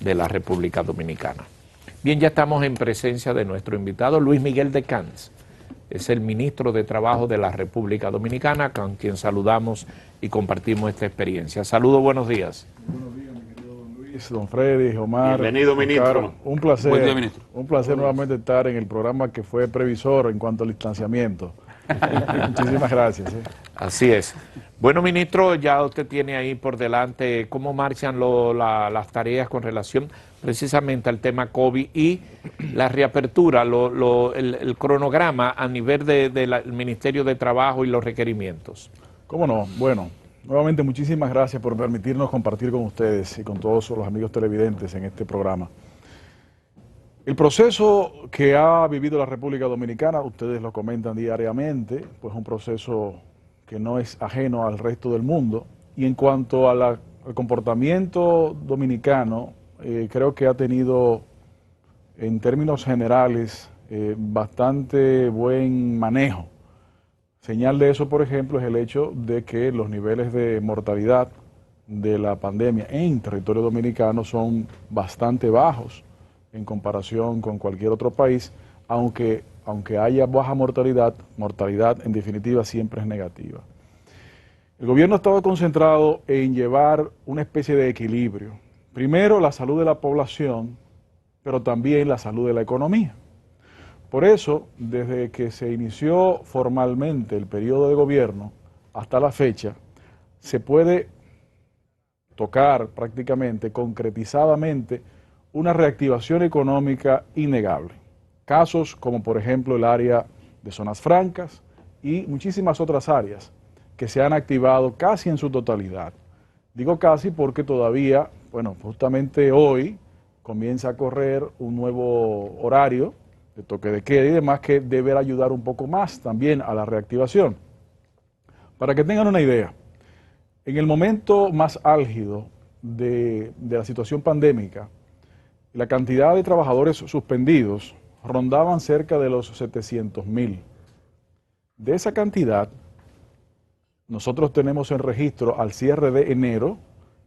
de la República Dominicana. Bien, ya estamos en presencia de nuestro invitado Luis Miguel de Camps. Es el ministro de Trabajo de la República Dominicana, con quien saludamos y compartimos esta experiencia. Saludos, buenos días. Buenos días, mi querido don Luis, don Freddy, Omar. Bienvenido, ministro. Caro, un placer. Buen día, ministro. Un placer nuevamente estar en el programa que fue previsor en cuanto al distanciamiento. Muchísimas gracias. Así es. Bueno, ministro, ya usted tiene ahí por delante cómo marchan las tareas con relación precisamente al tema COVID y la reapertura, el cronograma a nivel del Ministerio de Trabajo y los requerimientos. ¿Cómo no? Bueno, nuevamente muchísimas gracias por permitirnos compartir con ustedes y con todos los amigos televidentes en este programa. El proceso que ha vivido la República Dominicana, ustedes lo comentan diariamente, pues es un proceso que no es ajeno al resto del mundo. Y en cuanto al comportamiento dominicano, creo que ha tenido, en términos generales, bastante buen manejo. Señal de eso, por ejemplo, es el hecho de que los niveles de mortalidad de la pandemia en territorio dominicano son bastante bajos en comparación con cualquier otro país, aunque haya baja mortalidad en definitiva siempre es negativa. El gobierno ha estado concentrado en llevar una especie de equilibrio. Primero, la salud de la población, pero también la salud de la economía. Por eso, desde que se inició formalmente el periodo de gobierno hasta la fecha, se puede tocar prácticamente, concretizadamente, una reactivación económica innegable. Casos como por ejemplo el área de zonas francas y muchísimas otras áreas que se han activado casi en su totalidad. Digo casi porque todavía, bueno, justamente hoy comienza a correr un nuevo horario de toque de queda y demás que debe ayudar un poco más también a la reactivación. Para que tengan una idea, en el momento más álgido de la situación pandémica, la cantidad de trabajadores suspendidos rondaban cerca de los 700,000. De esa cantidad, nosotros tenemos en registro al cierre de enero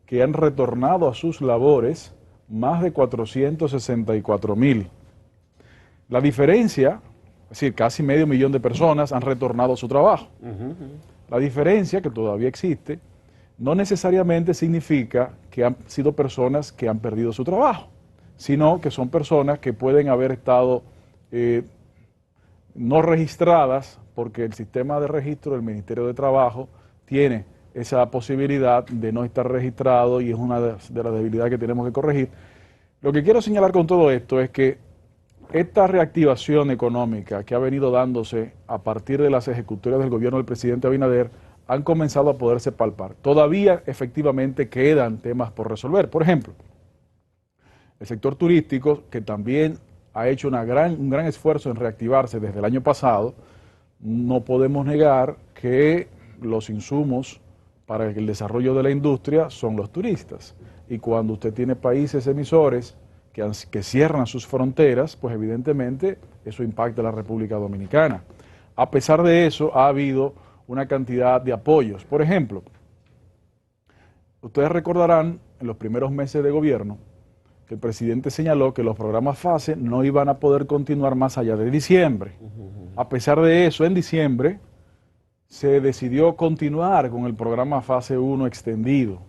que han retornado a sus labores más de 464,000. La diferencia, es decir, casi 500,000 de personas han retornado a su trabajo. La diferencia, que todavía existe, no necesariamente significa que han sido personas que han perdido su trabajo, sino que son personas que pueden haber estado no registradas, porque el sistema de registro del Ministerio de Trabajo tiene esa posibilidad de no estar registrado y es una de las debilidades que tenemos que corregir. Lo que quiero señalar con todo esto es que esta reactivación económica que ha venido dándose a partir de las ejecutorias del gobierno del presidente Abinader han comenzado a poderse palpar. Todavía efectivamente quedan temas por resolver. Por ejemplo, el sector turístico, que también ha hecho un gran esfuerzo en reactivarse desde el año pasado, no podemos negar que los insumos para el desarrollo de la industria son los turistas. Y cuando usted tiene países emisores que cierran sus fronteras, pues evidentemente eso impacta a la República Dominicana. A pesar de eso, ha habido una cantidad de apoyos. Por ejemplo, ustedes recordarán en los primeros meses de gobierno que el presidente señaló que los programas FASE no iban a poder continuar más allá de diciembre. A pesar de eso, en diciembre se decidió continuar con el programa Fase 1 extendido.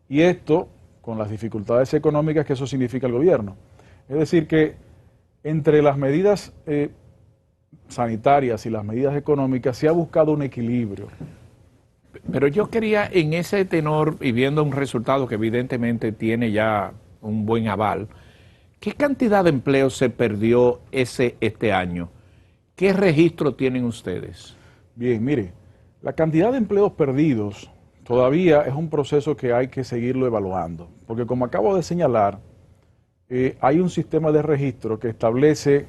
Y esto con las dificultades económicas que eso significa el gobierno. Es decir que entre las medidas sanitarias y las medidas económicas se ha buscado un equilibrio. Pero yo quería en ese tenor, y viendo un resultado que evidentemente tiene ya un buen aval, ¿qué cantidad de empleo se perdió este año? ¿Qué registro tienen ustedes? Bien, mire, la cantidad de empleos perdidos todavía es un proceso que hay que seguirlo evaluando, porque como acabo de señalar, hay un sistema de registro que establece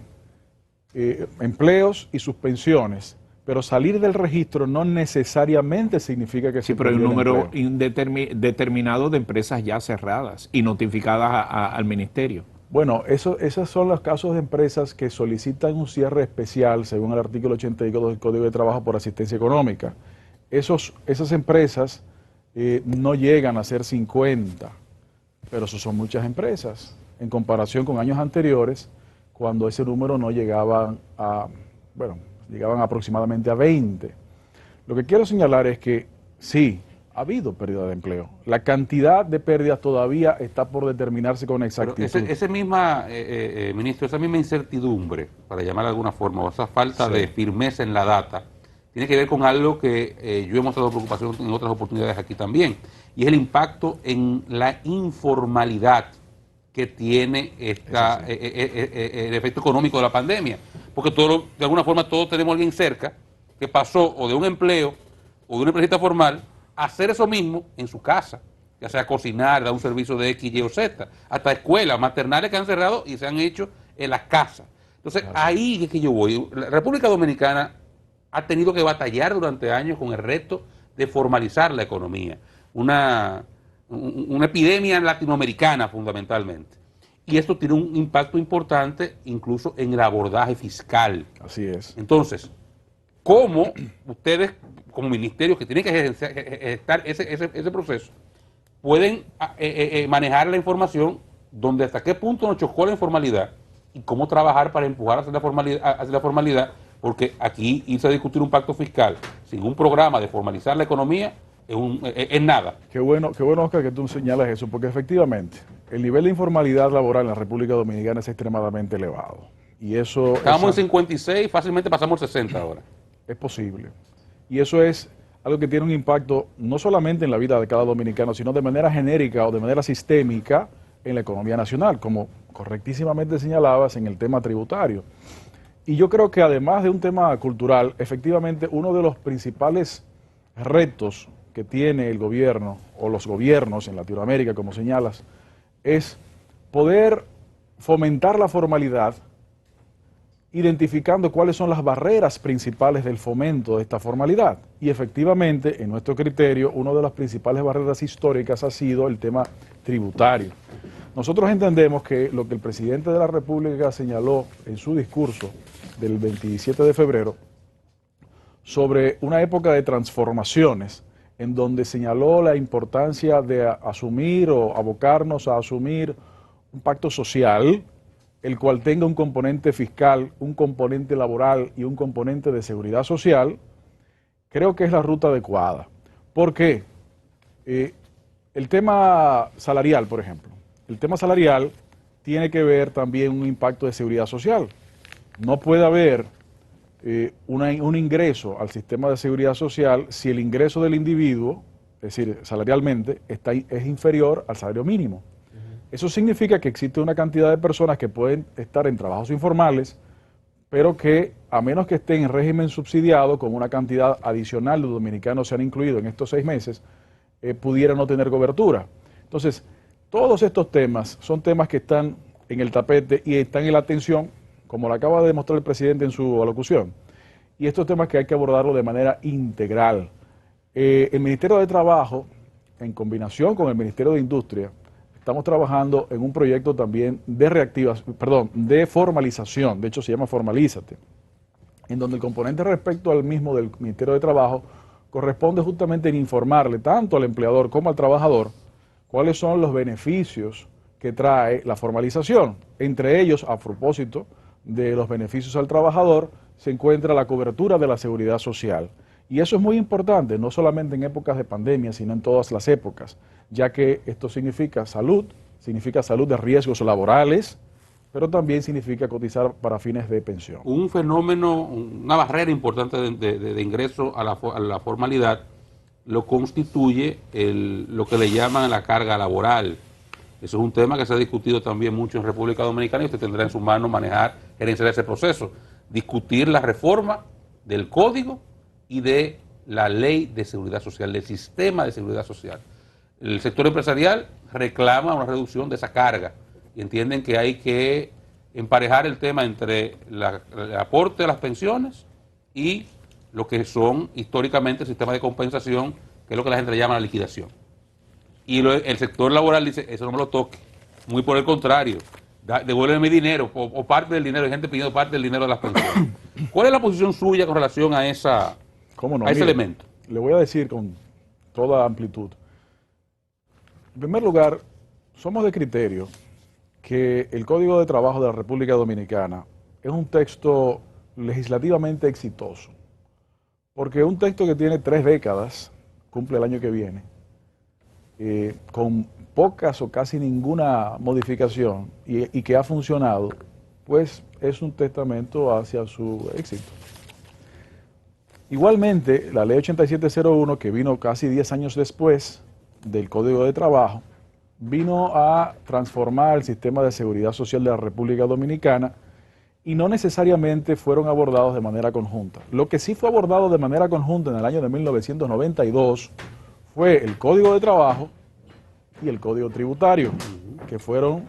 empleos y suspensiones, pero salir del registro no necesariamente significa que sí, pero hay un número determinado de empresas ya cerradas y notificadas al ministerio. Bueno, esos son los casos de empresas que solicitan un cierre especial según el artículo 82 del Código de Trabajo por asistencia económica. Esas empresas no llegan a ser 50, pero eso son muchas empresas en comparación con años anteriores, cuando ese número no llegaban llegaban aproximadamente a 20. Lo que quiero señalar es que sí, ha habido pérdida de empleo. La cantidad de pérdidas todavía está por determinarse con exactitud. Pero ministro, esa misma incertidumbre, para llamar de alguna forma, o esa falta de firmeza en la data, tiene que ver con algo que yo he mostrado preocupación en otras oportunidades aquí también, y es el impacto en la informalidad que tiene el efecto económico de la pandemia. Porque de alguna forma todos tenemos a alguien cerca que pasó o de un empleo o de una empresa formal a hacer eso mismo en su casa, ya sea cocinar, dar un servicio de X, Y o Z, hasta escuelas maternales que han cerrado y se han hecho en las casas. Entonces, ahí es que yo voy. La República Dominicana ha tenido que batallar durante años con el reto de formalizar la economía. Una epidemia latinoamericana fundamentalmente. Y esto tiene un impacto importante incluso en el abordaje fiscal. Así es. Entonces, ¿cómo ustedes, como ministerios que tienen que ejecutar ese proceso, pueden manejar la información donde hasta qué punto nos chocó la informalidad y cómo trabajar para empujar hacia la formalidad? Porque aquí irse a discutir un pacto fiscal sin un programa de formalizar la economía es nada. Qué bueno, Oscar, que tú señalas eso, porque efectivamente el nivel de informalidad laboral en la República Dominicana es extremadamente elevado. Y eso estábamos en 56, fácilmente pasamos al 60 ahora. Es posible. Y eso es algo que tiene un impacto no solamente en la vida de cada dominicano, sino de manera genérica o de manera sistémica en la economía nacional, como correctísimamente señalabas en el tema tributario. Y yo creo que además de un tema cultural, efectivamente uno de los principales retos que tiene el gobierno o los gobiernos en Latinoamérica, como señalas, es poder fomentar la formalidad identificando cuáles son las barreras principales del fomento de esta formalidad. Y efectivamente, en nuestro criterio, una de las principales barreras históricas ha sido el tema tributario. Nosotros entendemos que lo que el presidente de la República señaló en su discurso del 27 de febrero sobre una época de transformaciones, en donde señaló la importancia de asumir o abocarnos a asumir un pacto social, el cual tenga un componente fiscal, un componente laboral y un componente de seguridad social, creo que es la ruta adecuada. ¿Por qué? El tema salarial, por ejemplo. El tema salarial tiene que ver también un impacto de seguridad social. No puede haber un ingreso al sistema de seguridad social si el ingreso del individuo, es decir, salarialmente, es inferior al salario mínimo. Eso significa que existe una cantidad de personas que pueden estar en trabajos informales, pero que a menos que estén en régimen subsidiado, con una cantidad adicional de dominicanos se han incluido en estos 6 meses, pudieran no tener cobertura. Entonces, todos estos temas son temas que están en el tapete y están en la atención, como lo acaba de demostrar el presidente en su alocución. Y estos temas que hay que abordarlo de manera integral. El Ministerio de Trabajo, en combinación con el Ministerio de Industria, estamos trabajando en un proyecto también de formalización, de hecho se llama Formalízate, en donde el componente respecto al mismo del Ministerio de Trabajo corresponde justamente en informarle tanto al empleador como al trabajador cuáles son los beneficios que trae la formalización. Entre ellos, a propósito de los beneficios al trabajador, se encuentra la cobertura de la seguridad social. Y eso es muy importante, no solamente en épocas de pandemia, sino en todas las épocas, ya que esto significa salud de riesgos laborales, pero también significa cotizar para fines de pensión. Un fenómeno, una barrera importante de ingreso a la formalidad lo constituye lo que le llaman la carga laboral. Eso es un tema que se ha discutido también mucho en República Dominicana y usted tendrá en su mano manejar, gerenciar ese proceso, discutir la reforma del código y de la ley de seguridad social, del sistema de seguridad social. El sector empresarial reclama una reducción de esa carga y entienden que hay que emparejar el tema entre el aporte a las pensiones y lo que son históricamente el sistema de compensación, que es lo que la gente le llama la liquidación. Y el sector laboral dice, eso no me lo toque, muy por el contrario, devuélveme mi dinero o parte del dinero, hay gente pidiendo parte del dinero de las pensiones. ¿Cuál es la posición suya con relación a ese elemento? Le voy a decir con toda amplitud. En primer lugar, somos de criterio que el Código de Trabajo de la República Dominicana es un texto legislativamente exitoso, porque es un texto que tiene 3 décadas, cumple el año que viene, con pocas o casi ninguna modificación y que ha funcionado, pues es un testamento hacia su éxito. Igualmente, la ley 8701, que vino casi 10 años después del Código de Trabajo, vino a transformar el sistema de seguridad social de la República Dominicana y no necesariamente fueron abordados de manera conjunta. Lo que sí fue abordado de manera conjunta en el año de 1992 fue el Código de Trabajo y el Código Tributario, que fueron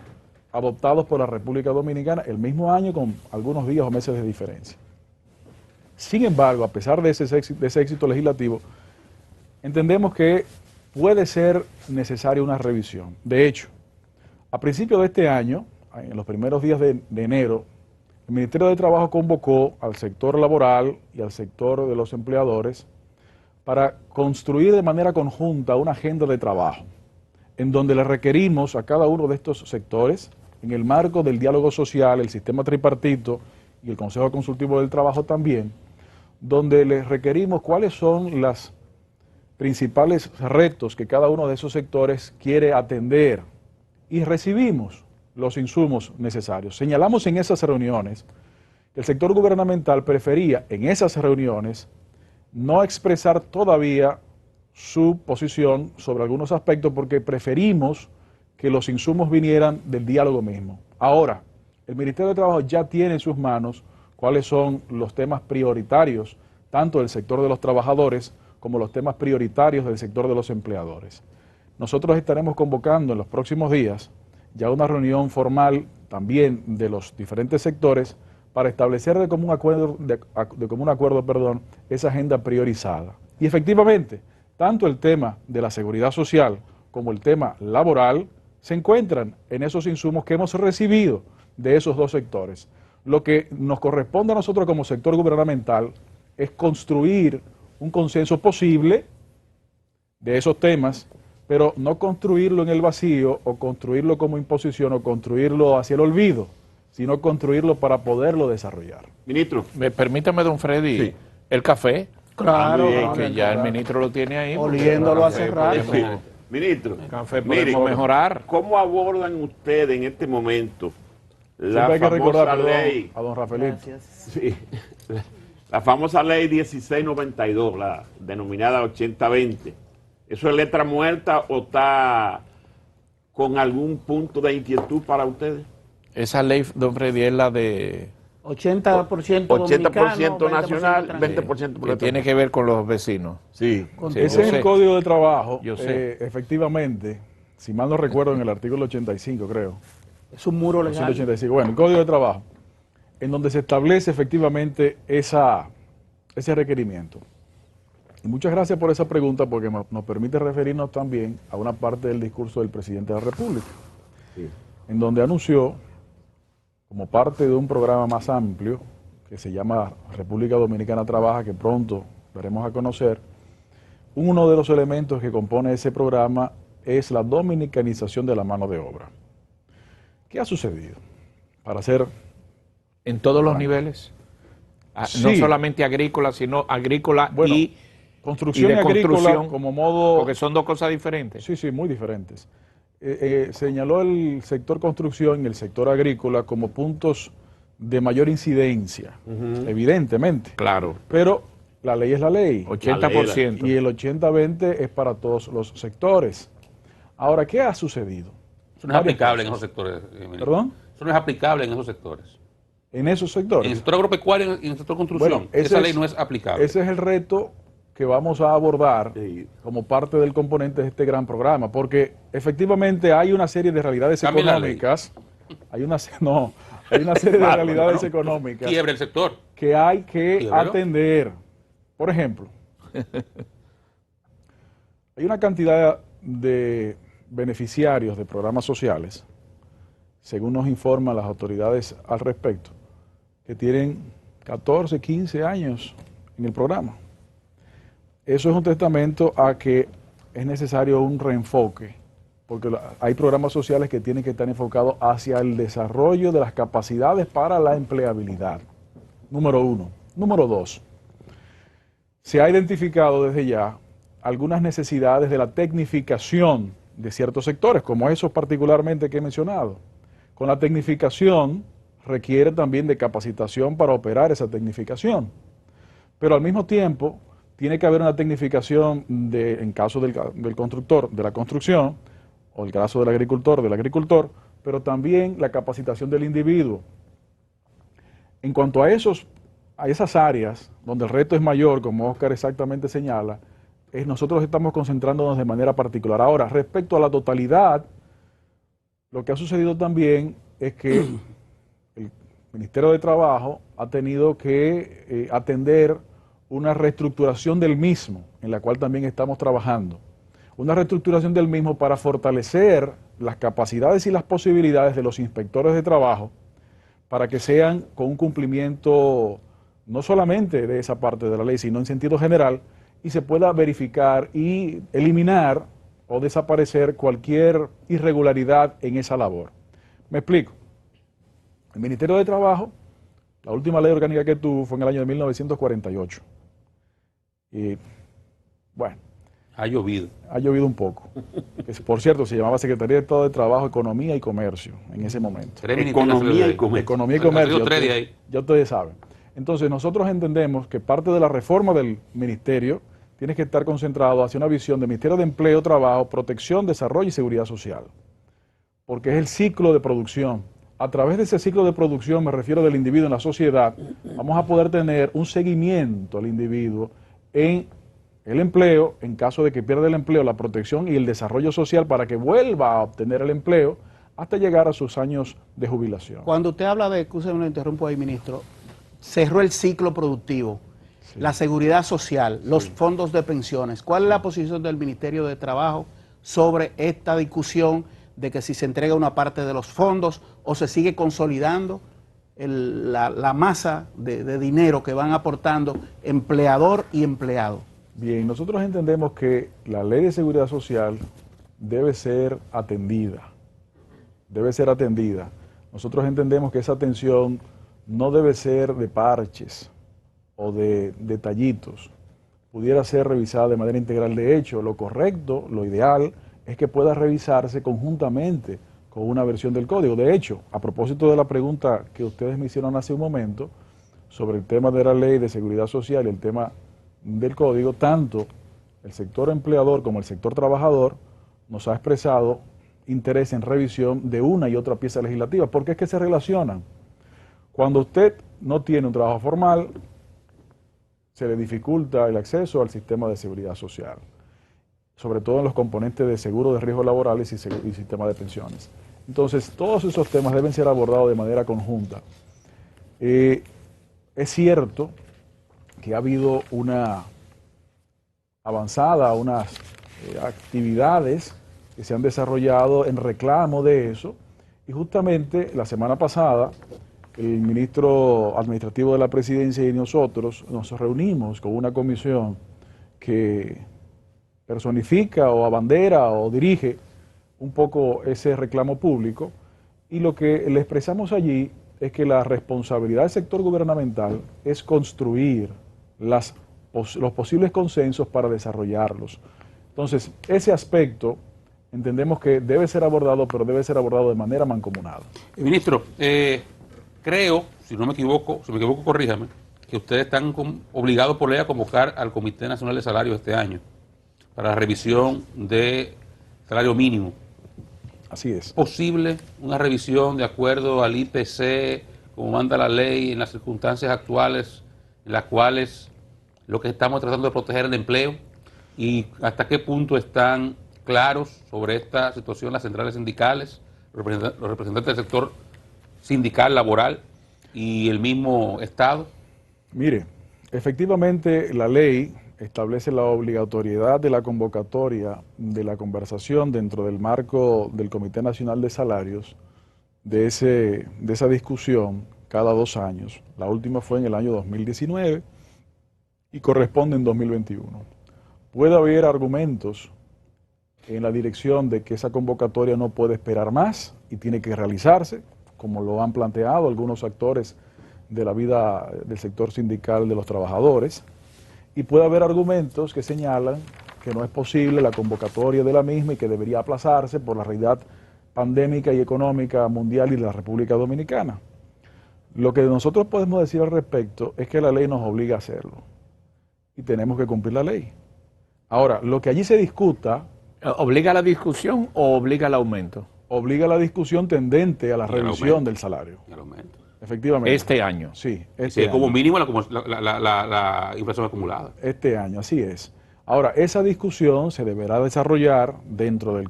adoptados por la República Dominicana el mismo año con algunos días o meses de diferencia. Sin embargo, a pesar de ese éxito legislativo, entendemos que puede ser necesaria una revisión. De hecho, a principios de este año, en los primeros días de enero, el Ministerio de Trabajo convocó al sector laboral y al sector de los empleadores para construir de manera conjunta una agenda de trabajo, en donde le requerimos a cada uno de estos sectores, en el marco del diálogo social, el sistema tripartito y el Consejo Consultivo del Trabajo también, donde les requerimos cuáles son los principales retos que cada uno de esos sectores quiere atender y recibimos los insumos necesarios. Señalamos en esas reuniones que el sector gubernamental prefería en esas reuniones no expresar todavía su posición sobre algunos aspectos porque preferimos que los insumos vinieran del diálogo mismo. Ahora, el Ministerio de Trabajo ya tiene en sus manos cuáles son los temas prioritarios, tanto del sector de los trabajadores como los temas prioritarios del sector de los empleadores. Nosotros estaremos convocando en los próximos días ya una reunión formal también de los diferentes sectores para establecer de común acuerdo, esa agenda priorizada. Y efectivamente, tanto el tema de la seguridad social como el tema laboral se encuentran en esos insumos que hemos recibido de esos dos sectores. Lo que nos corresponde a nosotros como sector gubernamental es construir un consenso posible de esos temas, pero no construirlo en el vacío o construirlo como imposición o construirlo hacia el olvido, sino construirlo para poderlo desarrollar. Ministro. Permítame, don Freddy, Sí. el café. Claro, Que ya el ministro lo tiene ahí. Oliéndolo hace rato. Ministro, Café mire, podemos mejorar. ¿cómo abordan ustedes en este momento la Siempre hay que recordar, famosa perdón, ley? a don Rafaelito. Sí, la famosa ley 1692, la denominada 8020. ¿Eso es letra muerta o está con algún punto de inquietud para ustedes? Esa ley, don Freddy, es la de 80% 80% nacional, dominicano, 20% por que tiene que ver con los vecinos. Sí. Sí, Ese yo es sé. el Código de Trabajo. Yo sé. Efectivamente, si mal no recuerdo, en el artículo 85, creo. Es un muro legal. 185. Bueno, el Código de Trabajo, en donde se establece efectivamente ese requerimiento. Y muchas gracias por esa pregunta porque nos permite referirnos también a una parte del discurso del presidente de la República, Sí. en donde anunció, como parte de un programa más amplio que se llama República Dominicana Trabaja, que pronto daremos a conocer, uno de los elementos que compone ese programa es la dominicanización de la mano de obra. ¿Qué ha sucedido? Para hacer En todos los niveles. No Sí. solamente agrícola, sino agrícola Bueno, y construcción y y de agrícola construcción, como modo... porque son dos cosas diferentes. Sí, sí, muy diferentes. Señaló el sector construcción y el sector agrícola como puntos de mayor incidencia, evidentemente. Claro. Pero la ley es la ley. 80%. Y el 80-20 es para todos los sectores. Ahora, ¿qué ha sucedido? Eso no es Varias aplicable en cosas. esos sectores. Ministro. ¿Perdón? Eso no es aplicable en esos sectores. En esos En sectores. el sector agropecuario y en el sector construcción, Bueno, ese esa ley es- no es aplicable. Ese es el reto que vamos a abordar Sí. como parte del componente de este gran programa, porque efectivamente hay una serie de realidades Cambien la ley. económicas, hay una serie de Claro, realidades bueno, económicas Quiebre el sector. que hay que Quiebrelo. atender. Por ejemplo, hay una cantidad de beneficiarios de programas sociales, según nos informan las autoridades al respecto, que tienen 14, 15 años en el programa. Eso es un testamento a que es necesario un reenfoque porque hay programas sociales que tienen que estar enfocados hacia el desarrollo de las capacidades para la empleabilidad. Número uno. Número dos, se ha identificado desde ya algunas necesidades de la tecnificación de ciertos sectores, como esos particularmente que he mencionado. Con la tecnificación requiere también de capacitación para operar esa tecnificación, pero al mismo tiempo tiene que haber una tecnificación en caso del constructor, de la construcción, o el caso del agricultor, pero también la capacitación del individuo. En cuanto a esas áreas donde el reto es mayor, como Oscar exactamente señala, nosotros estamos concentrándonos de manera particular. Ahora, respecto a la totalidad, lo que ha sucedido también es que el Ministerio de Trabajo ha tenido que atender una reestructuración del mismo, en la cual también estamos trabajando. Una reestructuración del mismo para fortalecer las capacidades y las posibilidades de los inspectores de trabajo para que sean con un cumplimiento no solamente de esa parte de la ley, sino en sentido general, y se pueda verificar y eliminar o desaparecer cualquier irregularidad en esa labor. Me explico. El Ministerio de Trabajo, la última ley orgánica que tuvo fue en el año de 1948. Y bueno, Ha llovido. ha llovido un poco. Por cierto, se llamaba Secretaría de Estado de Trabajo, Economía y Comercio en ese momento. Economía y comercio. Economía y Han salido Comercio, tres de ahí. ya ustedes saben. Entonces, nosotros entendemos que parte de la reforma del ministerio tiene que estar concentrado hacia una visión del Ministerio de Empleo, Trabajo, Protección, Desarrollo y Seguridad Social, porque es el ciclo de producción. A través de ese ciclo de producción, me refiero del individuo en la sociedad, vamos a poder tener un seguimiento al individuo en el empleo, en caso de que pierda el empleo, la protección y el desarrollo social para que vuelva a obtener el empleo hasta llegar a sus años de jubilación. Cuando usted habla de, escúcheme, lo interrumpo ahí, ministro, cerró el ciclo productivo, la seguridad social, los fondos de pensiones. ¿Cuál es la posición del Ministerio de Trabajo sobre esta discusión de que si se entrega una parte de los fondos o se sigue consolidando la masa de dinero que van aportando empleador y empleado? Bien, nosotros entendemos que la ley de seguridad social debe ser atendida. Debe ser atendida. Nosotros entendemos que esa atención no debe ser de parches o de detallitos. Pudiera ser revisada de manera integral. De hecho, lo correcto, lo ideal, es que pueda revisarse conjuntamente con una versión del código. De hecho, a propósito de la pregunta que ustedes me hicieron hace un momento sobre el tema de la ley de seguridad social y el tema del código, tanto el sector empleador como el sector trabajador nos ha expresado interés en revisión de una y otra pieza legislativa, porque es que se relacionan. Cuando usted no tiene un trabajo formal, se le dificulta el acceso al sistema de seguridad social, sobre todo en los componentes de seguro de riesgos laborales y sistema de pensiones. Entonces, todos esos temas deben ser abordados de manera conjunta. Es cierto que ha habido una avanzada, unas actividades que se han desarrollado en reclamo de eso, y justamente la semana pasada el ministro administrativo de la presidencia y nosotros nos reunimos con una comisión que personifica o abandera o dirige un poco ese reclamo público, y lo que le expresamos allí es que la responsabilidad del sector gubernamental es construir los posibles consensos para desarrollarlos. Entonces, ese aspecto entendemos que debe ser abordado, pero debe ser abordado de manera mancomunada. Ministro, creo, si me equivoco, corríjame, que ustedes están obligados por ley a convocar al Comité Nacional de Salarios este año para la revisión del salario mínimo. Así es. ¿Es posible una revisión de acuerdo al IPC, como manda la ley, en las circunstancias actuales, en las cuales lo que estamos tratando de proteger el empleo? ¿Y hasta qué punto están claros sobre esta situación las centrales sindicales, los representantes del sector sindical, laboral y el mismo Estado? Mire, efectivamente la ley establece la obligatoriedad de la convocatoria de la conversación dentro del marco del Comité Nacional de Salarios de esa discusión cada 2 años. La última fue en el año 2019 y corresponde en 2021. Puede haber argumentos en la dirección de que esa convocatoria no puede esperar más y tiene que realizarse, como lo han planteado algunos actores de la vida del sector sindical de los trabajadores, y puede haber argumentos que señalan que no es posible la convocatoria de la misma y que debería aplazarse por la realidad pandémica y económica mundial y de la República Dominicana. Lo que nosotros podemos decir al respecto es que la ley nos obliga a hacerlo y tenemos que cumplir la ley. Ahora, lo que allí se discuta... ¿Obliga a la discusión o obliga al aumento? Obliga a la discusión tendente a la revisión del salario. Y el aumento. Efectivamente. Este año. Sí, Sí, como mínimo la inflación acumulada. Este año, así es. Ahora, esa discusión se deberá desarrollar dentro del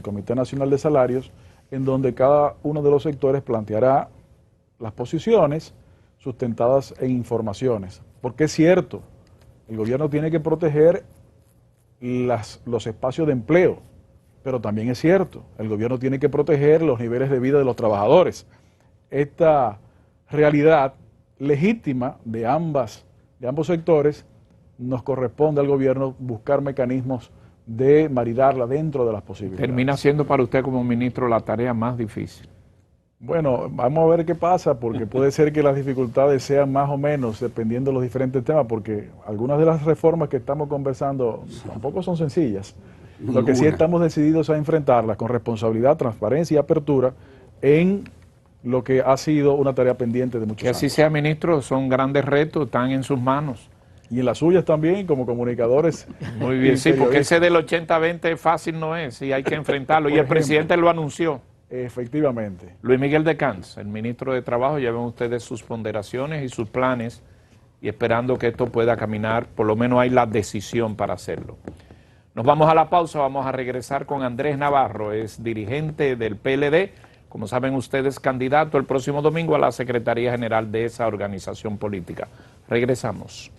Comité Nacional de Salarios, en donde cada uno de los sectores planteará las posiciones sustentadas en informaciones. Porque es cierto, el gobierno tiene que proteger los espacios de empleo, pero también es cierto, el gobierno tiene que proteger los niveles de vida de los trabajadores. Esta realidad legítima de ambos sectores, nos corresponde al gobierno buscar mecanismos de maridarla dentro de las posibilidades. Termina siendo para usted como ministro la tarea más difícil. Bueno, vamos a ver qué pasa, porque puede ser que las dificultades sean más o menos, dependiendo de los diferentes temas, porque algunas de las reformas que estamos conversando tampoco son sencillas. Lo que sí estamos decididos a enfrentarlas con responsabilidad, transparencia y apertura en lo que ha sido una tarea pendiente de muchos Que años. así sea, ministro, son grandes retos, están en sus manos. Y en las suyas también, como comunicadores. Muy bien, y sí, porque periodistas. ese del 80-20 fácil no es, y hay que enfrentarlo. Y el presidente lo anunció. Efectivamente. Luis Miguel de Camps, el ministro de Trabajo, ya ven ustedes sus ponderaciones y sus planes, y esperando que esto pueda caminar, por lo menos hay la decisión para hacerlo. Nos vamos a la pausa, vamos a regresar con Andrés Navarro, es dirigente del PLD, como saben ustedes, candidato el próximo domingo a la Secretaría General de esa organización política. Regresamos.